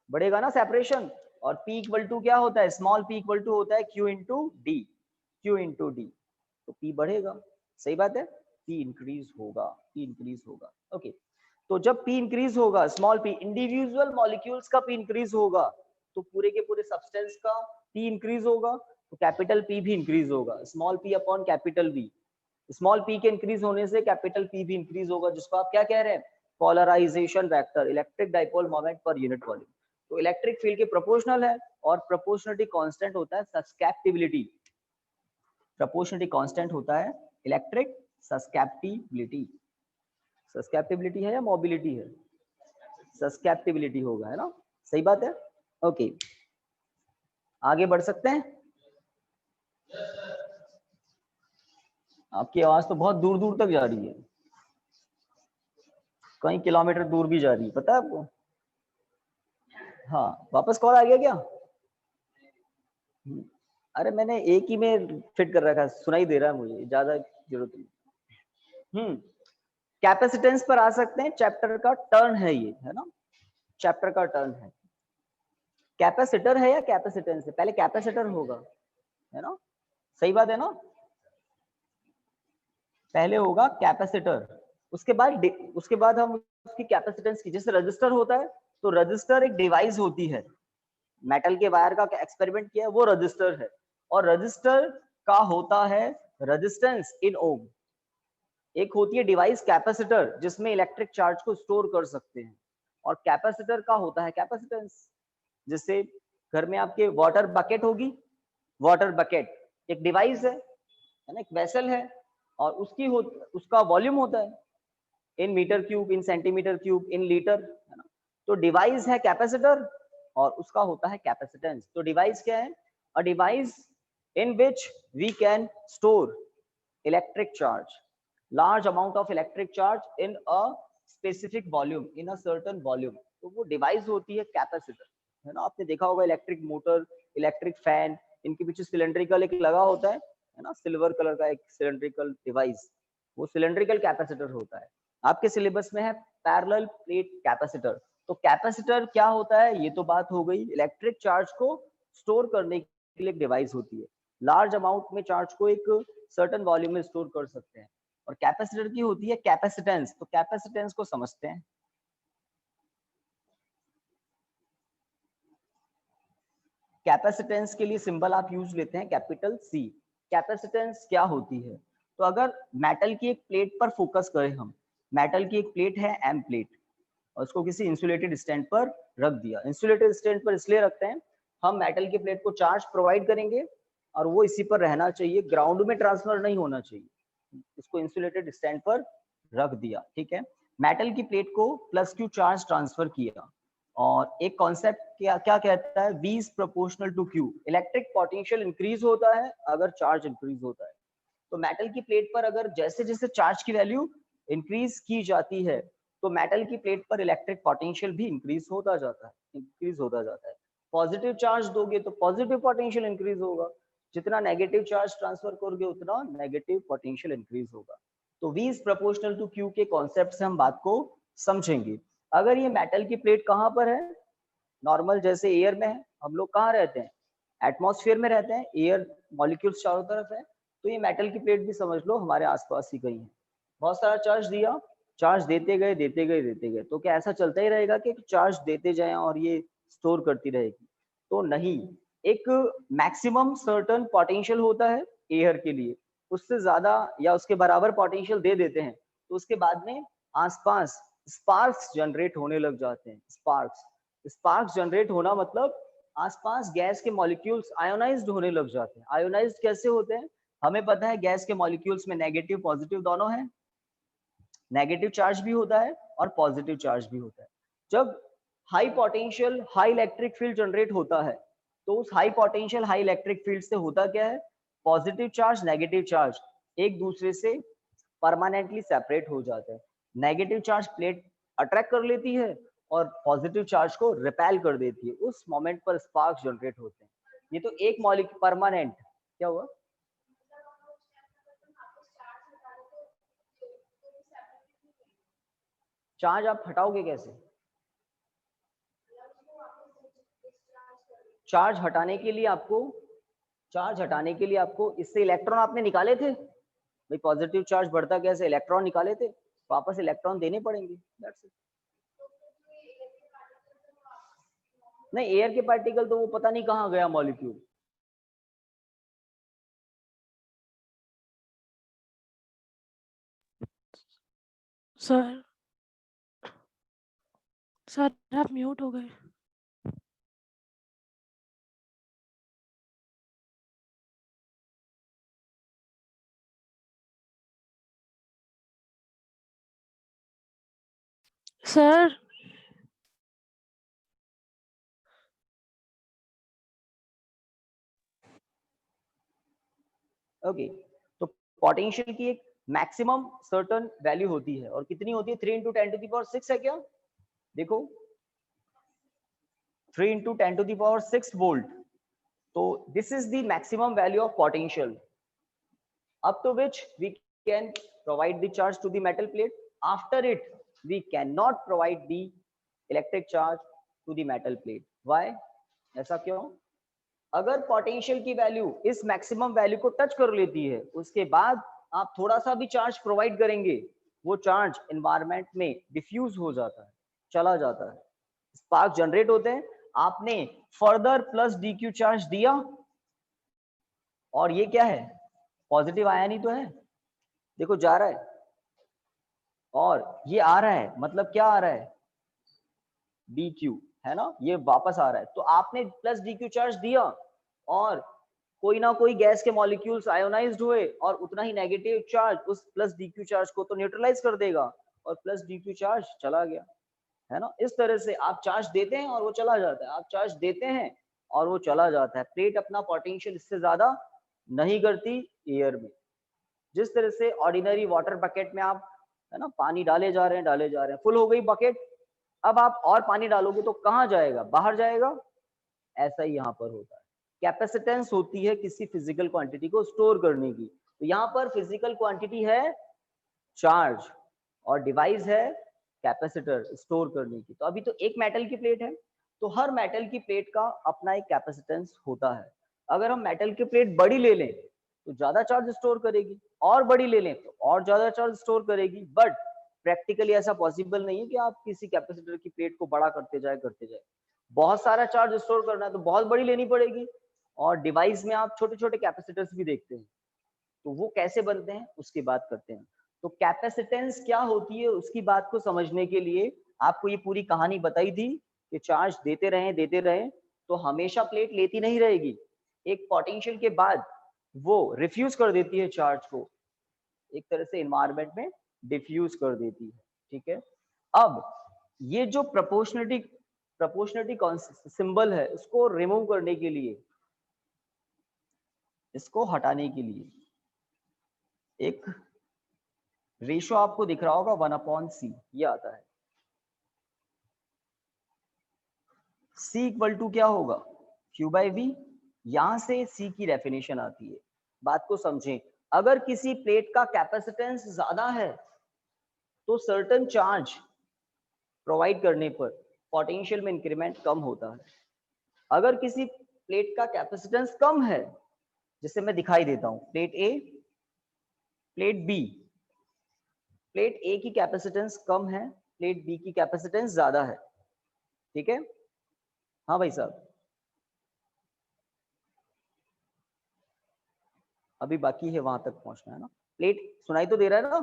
बढ़ेगा ना सेपरेशन। और P इक्वल टू क्या होता है, स्मॉल p इक्वल टू होता है Q into D, Q into D, तो P बढ़ेगा, सही बात है, P इंक्रीज होगा, P इंक्रीज होगा। ओके, तो जब P इंक्रीज होगा, स्मॉल p, इंडिविजुअल मॉलिक्यूल्स का P इंक्रीज होगा, तो पूरे के पूरे सब्सटेंस का P इंक्रीज होगा, तो कैपिटल P भी इंक्रीज होगा, small p upon capital V। Small p के इंक्रीज होने से कैपिटल P भी इंक्रीज होगा, जिसको आप क्या कह रहे हैं, polarisation vector, electric dipole moment पर यूनिट वॉल्यूम। तो इलेक्ट्रिक फील्ड के प्रोपोर्शनल है, और प्रोपोर्शनलिटी कांस्टेंट होता है सस्केप्टिबिलिटी, प्रोपोर्शनलिटी कांस्टेंट होता है इलेक्ट्रिक सस्केप्टिबिलिटी। सस्केप्टिबिलिटी है या मोबिलिटी है, सस्केप्टिबिलिटी होगा, है ना, सही बात है। ओके, आगे बढ़ सकते हैं। आपकी आवाज तो बहुत दूर दूर तक जा रही है, कई किलोमीटर दूर भी जा रही है, पता है आपको। हाँ, वापस कॉल आ गया क्या? अरे मैंने एक ही में फिट कर रखा है, सुनाई दे रहा है मुझे, ज्यादा जरूरत नहीं। कैपेसिटेंस पर आ सकते हैं, चैप्टर का टर्न है ये, है ना, चैप्टर का टर्न है। कैपेसिटर है या कैपेसिटेंस है, पहले कैपेसिटर होगा, है ना, सही बात है ना, पहले होगा कैपेसिटर, उसके बाद हम उसकी कैपेसिटेंस की, जैसे रजिस्टर होता है, तो रजिस्टर एक डिवाइस होती है, मेटल के वायर का एक्सपेरिमेंट किया है, वो रजिस्टर है, और रजिस्टर का होता है रेजिस्टेंस इन ओम। एक होती है डिवाइस कैपेसिटर, जिसमें इलेक्ट्रिक चार्ज को स्टोर कर सकते हैं, और कैपेसिटर का होता है कैपेसिटेंस। जिससे घर में आपके वाटर बकेट होगी, वाटर बकेट एक डिवाइस है ना, एक वेसल है, और उसका वॉल्यूम होता है in metre cube, in centimetre cube, in litre, है ना। तो डिवाइस है कैपेसिटर, और उसका होता है कैपेसिटेंस। तो डिवाइस क्या है, a device in which we can store electric charge, large amount of electric charge in a specific volume, in a certain volume, तो वो डिवाइस होती है कैपेसिटर, है ना। आपने देखा होगा इलेक्ट्रिक मोटर, इलेक्ट्रिक फैन, इनके पीछे सिलेंड्रिकल एक लगा होता है ना, सिल्वर कलर का एक सिलेंड्रिकल डिवाइस, वो सिलेंड्रिकल कैपेसिटर होता है। आपके सिलेबस में है पैरेलल प्लेट कैपेसिटर। तो कैपेसिटर क्या होता है, ये तो बात हो गई। इलेक्ट्रिक चार्ज को स्टोर करने के लिए एक डिवाइस होती है, लार्ज अमाउंट में चार्ज को एक सर्टेन वॉल्यूम में स्टोर कर सकते हैं। और कैपेसिटर की होती है कैपेसिटेंस। तो कैपेसिटेंस को समझते हैं। कैपेसिटेंस के लिए सिंबल आप यूज लेते हैं कैपिटल सी। कैपेसिटेंस क्या होती है, तो अगर मेटल की एक प्लेट पर फोकस करें हम, मेटल की एक प्लेट है एम प्लेट, और उसको किसी इंसुलेटेड स्टैंड पर रख दिया। इंसुलेटेड स्टैंड पर इसलिए रखते हैं, हम मेटल की प्लेट को चार्ज प्रोवाइड करेंगे और वो इसी पर रहना चाहिए, ग्राउंड में ट्रांसफर नहीं होना चाहिए। इसको इंसुलेटेड स्टैंड पर रख दिया, ठीक है। मेटल की प्लेट को प्लस क्यू चार्ज ट्रांसफर किया, और एक कॉन्सेप्ट क्या क्या कहता है, V is proportional to Q। Electric potential increase होता है अगर चार्ज इंक्रीज होता है। तो मेटल की प्लेट पर अगर जैसे जैसे चार्ज की वैल्यू इंक्रीज की जाती है, तो मेटल की प्लेट पर इलेक्ट्रिक पोटेंशियल भी इंक्रीज होता जाता है। पॉजिटिव चार्ज दोगे तो पॉजिटिव पोटेंशियल इंक्रीज होगा, जितना नेगेटिव चार्ज ट्रांसफर करोगे उतना नेगेटिव पोटेंशियल इंक्रीज होगा। तो V is proportional to Q के कॉन्सेप्ट से हम बात को समझेंगे। अगर ये मेटल की प्लेट कहाँ पर है, नॉर्मल जैसे एयर में है, हम लोग कहाँ रहते हैं, एटमॉस्फेयर में रहते हैं, एयर मॉलिक्यूल्स चारों तरफ है, तो ये मेटल की प्लेट भी समझ लो हमारे आसपास ही कहीं है। बहुत सारा चार्ज दिया, चार्ज देते गए, तो क्या ऐसा चलता ही रहेगा कि चार्ज देते जाएं और ये स्टोर करती रहेगी? तो नहीं, एक मैक्सिमम सर्टेन पोटेंशियल होता है एयर के लिए, उससे ज्यादा या उसके बराबर पोटेंशियल दे देते हैं, तो उसके बाद में आसपास स्पार्क्स जनरेट होने लग जाते हैं। स्पार्क्स जनरेट होना मतलब आसपास गैस के मॉलिक्यूल्स आयोनाइज्ड होने लग जाते हैं। आयोनाइज्ड कैसे होते हैं, हमें पता है गैस के मॉलिक्यूल्स में नेगेटिव पॉजिटिव दोनों हैं, नेगेटिव चार्ज भी होता है और पॉजिटिव चार्ज भी होता है। जब high potential high electric field generate होता है, तो उस high potential high electric field से होता क्या है, पॉजिटिव चार्ज नेगेटिव चार्ज एक दूसरे से परमानेंटली सेपरेट हो जाते हैं। नेगेटिव चार्ज प्लेट अट्रैक्ट कर लेती है और पॉजिटिव चार्ज को रिपेल कर देती है। उस मोमेंट पर स्पार्क जनरेट होते हैं। ये तो एक मॉलिक्यूल परमानेंट, क्या हुआ, चार्ज आप हटाओगे कैसे? चार्ज हटाने के लिए आपको इससे इलेक्ट्रॉन आपने निकाले थे भाई, पॉजिटिव चार्ज बढ़ता कैसे, इलेक्ट्रॉन निकाले थे, वापस इलेक्ट्रॉन देने पड़ेंगे, दैट्स इट। नहीं, एयर के पार्टिकल तो वो पता नहीं कहाँ गया मॉलिक्यूल। सर सर आप म्यूट हो गए। सर ओके, तो पोटेंशियल की एक मैक्सिमम सर्टेन वैल्यू होती है, और कितनी होती है, 3 × 10⁶ है क्या, देखो 3 × 10⁶ वोल्ट। तो this is the maximum value of potential up to which we can provide the charge to the metal plate. After it we cannot provide the electric charge to the metal plate. Why? ऐसा क्यों? अगर potential की value इस maximum value को touch कर लेती है, उसके बाद आप थोड़ा सा भी चार्ज प्रोवाइड करेंगे, वो चार्ज एनवायरनमेंट में डिफ्यूज हो जाता है, चला जाता है, स्पार्क जनरेट होते हैं। आपने फर्दर प्लस dq चार्ज दिया, और ये क्या है, पॉजिटिव आयन ही तो है, देखो जा रहा है, और ये आ रहा है, मतलब क्या आ रहा है, dq, है ना, ये वापस आ रहा है। तो आपने प्लस dq चार्ज दिया, और कोई ना कोई गैस के मॉलिक्यूल्स आयोनाइज्ड हुए, और उतना ही नेगेटिव चार्ज उस प्लस dq चार्ज को तो न्यूट्रलाइज कर देगा, और प्लस dq चार्ज चला गया, है ना। इस तरह से आप चार्ज देते हैं और वो चला जाता है, आप चार्ज देते हैं और वो चला जाता है। प्लेट अपना पोटेंशियल इससे ज्यादा नहीं करती एयर में। जिस तरह से ऑर्डिनरी वाटर बकेट में आप, है ना, पानी डाले जा रहे हैं, फुल हो गई बकेट, अब आप और पानी डालोगे तो कहाँ जाएगा, बाहर जाएगा। ऐसा ही यहाँ पर होता है। कैपेसिटेंस होती है किसी फिजिकल क्वांटिटी को स्टोर करने की। तो यहाँ पर फिजिकल क्वांटिटी है चार्ज और डिवाइस है कैपेसिटर स्टोर करने की। तो अभी तो एक मेटल की प्लेट है, तो हर मेटल की प्लेट का अपना एक कैपेसिटेंस होता है। अगर हम मेटल की प्लेट बड़ी ले लें तो ज्यादा चार्ज स्टोर करेगी, और बड़ी ले लें तो और ज्यादा चार्ज स्टोर करेगी। बट प्रैक्टिकली ऐसा पॉसिबल नहीं है कि आप किसी कैपेसिटर की प्लेट को बड़ा करते जाए। बहुत सारा चार्ज स्टोर करना है तो बहुत बड़ी लेनी पड़ेगी। और डिवाइस में आप छोटे छोटे कैपेसिटर्स भी देखते हैं, तो वो कैसे बनते हैं उसकी बात करते हैं। तो कैपेसिटेंस क्या होती है उसकी बात को समझने के लिए आपको ये पूरी कहानी बताई थी कि चार्ज देते रहें तो हमेशा प्लेट लेती नहीं रहेगी। एक पोटेंशियल के बाद वो रिफ्यूज कर देती है चार्ज को, एक तरह से एनवायरनमेंट में डिफ्यूज कर देती है। ठीक है, अब ये जो प्रोपोर्शनलिटी सिंबल है उसको रिमूव करने के लिए, इसको हटाने के लिए एक रेशो आपको दिख रहा होगा 1/c, ये आता है। C इक्वल टू क्या होगा, Q/V। यहां से C की डेफिनेशन आती है। बात को समझें, अगर किसी प्लेट का कैपेसिटेंस ज्यादा है तो सर्टेन चार्ज प्रोवाइड करने पर पोटेंशियल में इंक्रीमेंट कम होता है। अगर किसी प्लेट का कैपेसिटेंस कम है, जिसे मैं दिखाई देता हूं, plate A, plate B, plate A की कैपेसिटेंस कम है, प्लेट B की कैपेसिटेंस ज्यादा है। ठीक है, हाँ भाई साहब, अभी बाकी है वहां तक पहुंचना है ना। प्लेट सुनाई तो दे रहा है ना,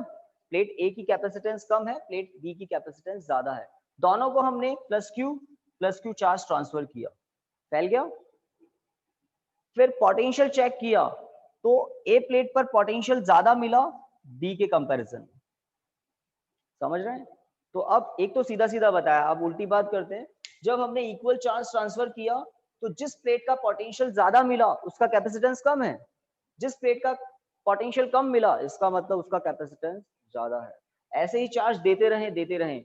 प्लेट A की कैपेसिटेंस कम है, प्लेट B की कैपेसिटेंस ज्यादा है। दोनों को हमने प्लस क्यू चार्ज ट्रांसफर किया, फैल गया। फिर पोटेंशियल चेक किया तो A प्लेट पर पोटेंशियल ज्यादा मिला B के कंपैरिजन में। समझ रहे हैं? तो अब एक तो सीधा सीधा बताया, अब उल्टी बात करते हैं। जब हमने इक्वल चार्ज ट्रांसफर किया तो जिस प्लेट का पोटेंशियल ज्यादा मिला उसका कैपेसिटेंस कम है, जिस प्लेट का पोटेंशियल कम मिला इसका मतलब उसका कैपेसिटेंस ज्यादा है। ऐसे ही चार्ज देते रहें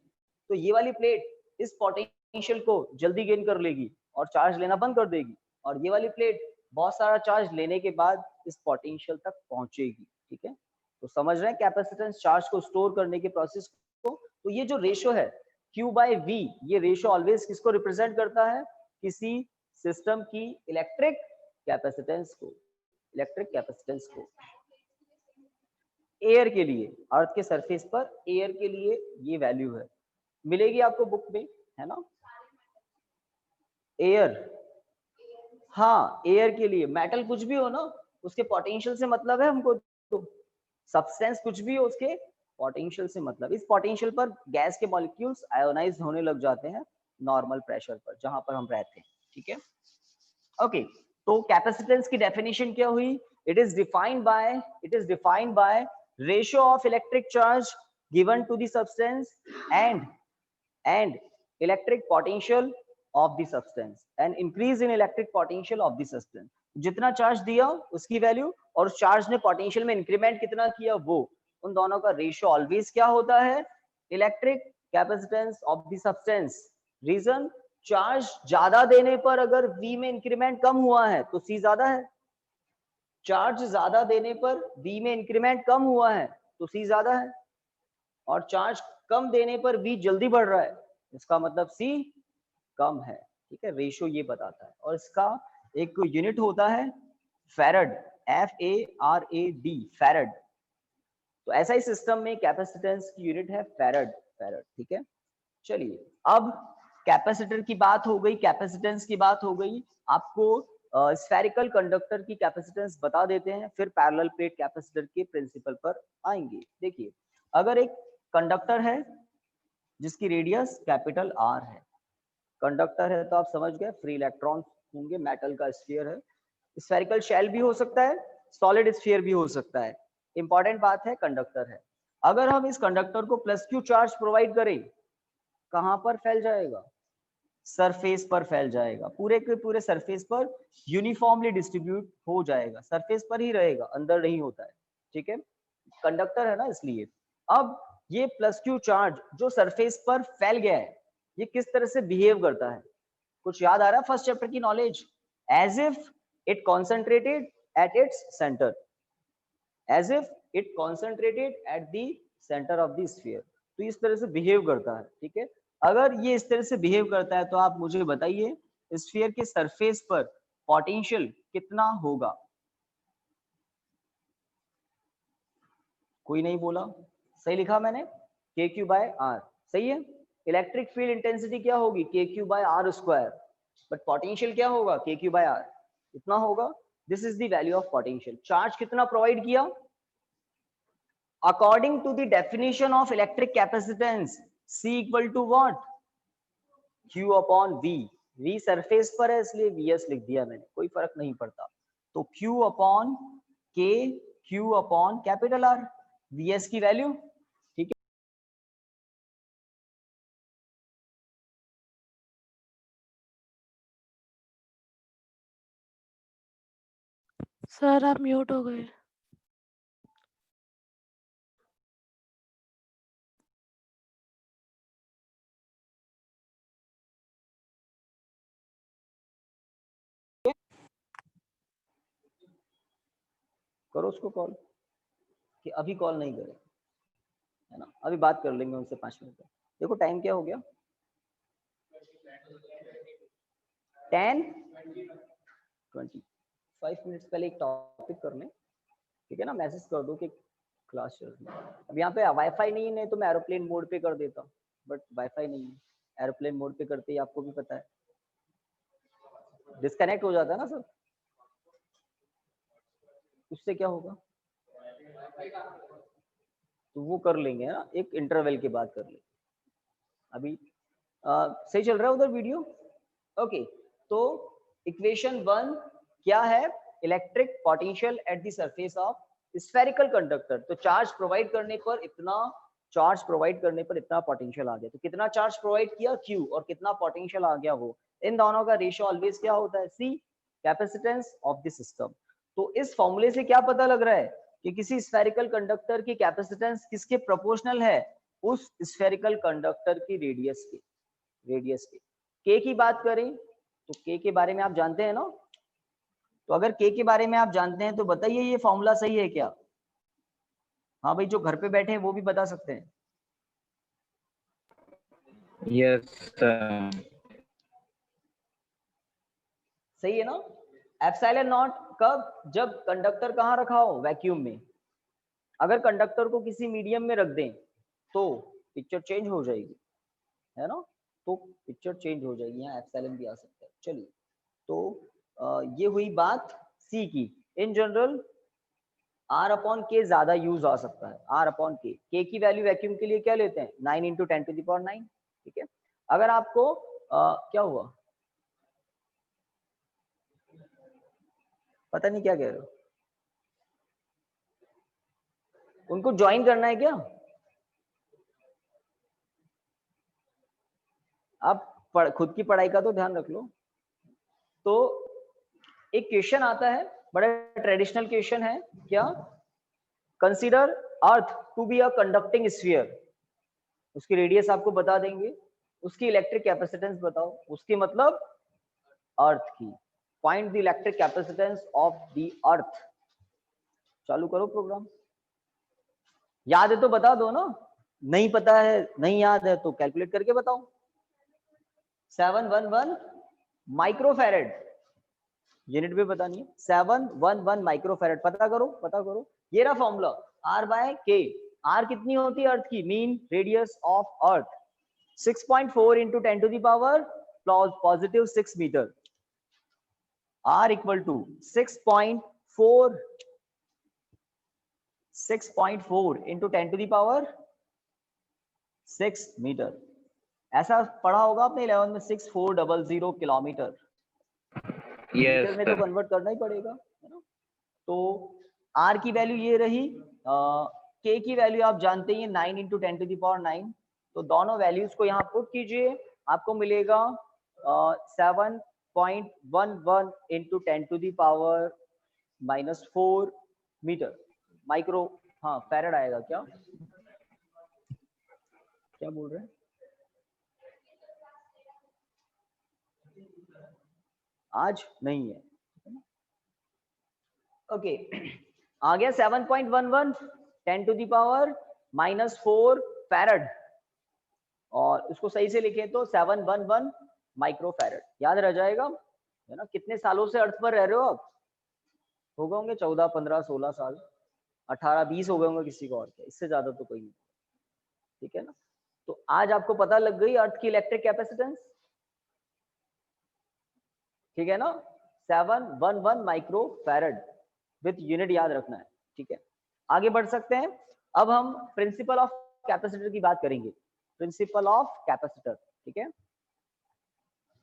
तो ये वाली प्लेट इस पोटेंशियल को जल्दी गेन कर लेगी और चार्ज लेना बंद कर देगी, और ये वाली प्लेट बहुत सारा चार्ज लेने के बाद इस पोटेंशियल तक पहुंचेगी। ठीक है, तो समझ रहे हैं कैपेसिटेंस चार्ज को स्टोर करने के प्रोसेस को। तो ये जो रेशो है Q/V, ये रेशो ऑलवेज किसको रिप्रेजेंट करता है, किसी सिस्टम की इलेक्ट्रिक कैपेसिटेंस को। एयर के लिए, अर्थ के सरफेस पर एयर के लिए ये वैल्यू है, मिलेगी आपको बुक में, है ना। एयर, हाँ एयर के लिए, मेटल कुछ भी हो ना उसके पोटेंशियल से मतलब है हमको, तो सब्सटेंस कुछ भी हो उसके पोटेंशियल से मतलब। इस पोटेंशियल पर गैस के मॉलिक्यूल्स आयोनाइज होने लग जाते हैं नॉर्मल प्रेशर पर जहां पर हम रहते हैं। ठीक है, ओके। तो कैपेसिटेंस की डेफिनेशन क्या हुई, it is defined by ratio of electric charge given to the substance and electric potential of the substance and increase in electric potential of the substance. जितना चार्ज दिया उसकी वैल्यू और charge ने potential में increment कितना किया वो, उन दोनों का रेशियो ऑलवेज क्या होता है, electric capacitance of the substance. Reason, charge ज्यादा देने पर अगर V में इंक्रीमेंट कम हुआ है तो C ज्यादा है, चार्ज ज्यादा देने पर V में इंक्रीमेंट कम हुआ है तो C ज्यादा है, और चार्ज कम देने पर V जल्दी बढ़ रहा है इसका मतलब C कम है। ठीक है, रेशियो ये बताता है। और इसका एक यूनिट होता है फैरड, FARAD, फैरड। तो ऐसा ही सिस्टम में कैपेसिटेंस की यूनिट है फैरड। ठीक है, चलिए अब कैपेसिटर की बात हो गई, कैपेसिटेंस की बात हो गई, आपको स्फेरिकल कंडक्टर की कैपेसिटेंस बता देते हैं, फिर पैरेलल प्लेट कैपेसिटर के प्रिंसिपल पर आएंगे। देखिए, अगर एक कंडक्टर है जिसकी रेडियस कैपिटल R है, कंडक्टर है तो आप समझ गए फ्री इलेक्ट्रॉन होंगे, मेटल का स्फीयर है, स्फेरिकल शेल भी हो सकता है, सॉलिड स्फीयर भी हो सकता है। इंपॉर्टेंट बात है कंडक्टर है। अगर हम इस कंडक्टर को +Q चार्ज प्रोवाइड करें, कहां पर फैल जाएगा, सरफेस पर फैल जाएगा, पूरे के पूरे सरफेस पर यूनिफॉर्मली डिस्ट्रीब्यूट हो जाएगा, सरफेस पर ही रहेगा, अंदर नहीं होता है। ठीक है, कंडक्टर है ना इसलिए। अब ये +Q चार्ज जो सरफेस पर फैल गया है ये किस तरह से बिहेव करता है? कुछ याद आ रहा है फर्स्ट चैप्टर की knowledge? As if it concentrated at its centre, as if it concentrated at the centre of the sphere. तो इस तरह से बिहेव करता है, ठीक है। अगर ये इस तरह से बिहेव करता है तो आप मुझे बताइए स्फीयर के सरफेस पर पोटेंशियल कितना होगा? कोई नहीं बोला, सही लिखा मैंने, के क्यू बाय आर, सही है। इलेक्ट्रिक फील्ड इंटेंसिटी क्या होगी? K Q by R square, but potential क्या होगा? के क्यू बाय आर, इतना होगा। This is the value of potential. Charge कितना प्रोवाइड किया? According to the definition of electric capacitance, C equal to what? Q upon V। V surface पर है इसलिए Vs लिख दिया मैंने, कोई फर्क नहीं पड़ता। तो Q upon K, Q upon capital R, Vs की वैल्यू, ठीक है। सर आप म्यूट हो गए। करो उसको कॉल, कि अभी कॉल नहीं करे, है ना, अभी बात कर लेंगे उनसे 5 मिनट में। देखो टाइम क्या हो गया, 10:25 मिनट्स पहले एक टॉपिक कर लें, ठीक है ना। मैसेज कर दो कि क्लास चल रही है। अब यहाँ पे वाईफाई नहीं है, नहीं तो मैं एरोप्लेन मोड पे कर देता, बट वाईफाई नहीं है। एरोप्लेन मोड पे करते ही आपको भी पता है डिस्कनेक्ट हो जाता है ना सर, उससे क्या होगा? तो वो कर लेंगे ना, एक इंटरवल के बाद कर लेंगे। अभी सही चल रहा है उधर वीडियो? ओके, तो इक्वेशन 1 क्या है? Electric potential at the surface of spherical conductor. तो चार्ज प्रोवाइड करने पर इतना, चार्ज प्रोवाइड करने पर इतना पोटेंशियल आ गया। तो कितना चार्ज प्रोवाइड किया? Q, और कितना पोटेंशियल आ गया वो। इन दोनों का रेशियो ऑलवेज क्या होता है? C, capacitance of the system. तो इस फॉर्मूले से क्या पता लग रहा है कि किसी स्फेरिकल कंडक्टर की कैपेसिटेंस किसके प्रोपोर्शनल है? उस स्फेरिकल कंडक्टर की रेडियस के, रेडियस के। K की बात करें तो K के बारे में आप जानते हैं ना, तो अगर K के बारे में आप जानते हैं तो बताइए ये फॉर्मूला सही है क्या? हाँ भाई, जो घर पे बैठे हैं वो भी बता सकते हैं। Yes, sir. सही है ना। एप्सिलॉन नॉट कब? जब कंडक्टर कहाँ रखा हो? वैक्यूम में। अगर कंडक्टर को किसी मीडियम में रख दें तो पिक्चर चेंज हो जाएगी, है ना, तो पिक्चर चेंज हो जाएगी, यहाँ एप्सिलॉन भी आ सकता है। चलिए, तो ये हुई बात सी की। इन जनरल R अपॉन के ज्यादा यूज आ सकता है, R अपॉन के की वैल्यू वैक्यूम के लिए क्या लेते हैं? 9 इंटू 10⁻⁹, ठीक है। अगर आपको क्या हुआ, पता नहीं क्या कह रहे हो, उनको ज्वाइन करना है क्या? आप खुद की पढ़ाई का तो ध्यान रख लो। तो एक क्वेश्चन आता है, बड़ा ट्रेडिशनल क्वेश्चन है, क्या? Consider earth to be a conducting sphere. उसकी रेडियस आपको बता देंगे, उसकी इलेक्ट्रिक कैपेसिटेंस बताओ, उसकी मतलब अर्थ की। Find the electric capacitance of the earth. चालू करो प्रोग्राम। याद है तो बता दो ना, नहीं पता है, नहीं याद है तो कैलकुलेट करके बताओ। 711 माइक्रोफैरेड, यूनिट में बतानी है। 711 माइक्रोफैरेड, पता करो, पता करो। ये रहा formula, R by K. R कितनी होती है अर्थ की? Mean radius of earth 6.4 into 10 to the power positive 6 metre. R equal to 6.4 into 10 to the power 6 metre. ऐसा पढ़ा होगा आपने 11 में, 6400 किलोमीटर। Yes, मीटर में तो sir. कन्वर्ट करना ही पड़ेगा, है ना। तो R की वैल्यू ये रही, K की वैल्यू आप जानते ही 9 इंटू 10 टू द पावर 9। तो दोनों वैल्यूज को यहाँ पुट कीजिए, आपको मिलेगा 7.11 into 10 to the power -4 metre micro. हाँ फैरेड आएगा क्या? क्या बोल रहे हैं? आज नहीं है। ओके आ गया 7.11 10 टू द पावर -4 फैरड, और उसको सही से लिखें तो 711 माइक्रो फैरड, याद रह जाएगा, है ना। कितने सालों से अर्थ पर रह रहे हो आप? हो गए होंगे 14 15 16 साल, 18 20 हो गए होंगे किसी को, और क्या, इससे ज्यादा तो कोई नहीं, ठीक है ना। तो आज आपको पता लग गई अर्थ की इलेक्ट्रिक कैपेसिटेंस, ठीक है ना, 711 माइक्रो फैरड विथ यूनिट याद रखना है, ठीक है। आगे बढ़ सकते हैं। अब हम प्रिंसिपल ऑफ कैपेसिटर की बात करेंगे, प्रिंसिपल ऑफ कैपेसिटर, ठीक है।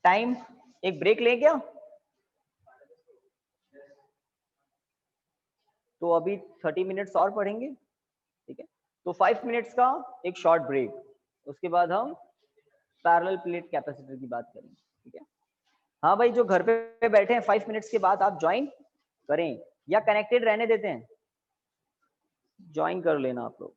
टाइम एक ब्रेक लें क्या? तो अभी 30 मिनट्स और पढ़ेंगे, ठीक है। तो 5 मिनट्स का एक शॉर्ट ब्रेक, उसके बाद हम पैरेलल प्लेट कैपेसिटर की बात करेंगे, ठीक है। हाँ भाई, जो घर पे बैठे हैं 5 मिनट्स के बाद आप ज्वाइन करें या कनेक्टेड रहने देते हैं, ज्वाइन कर लेना आप लोग।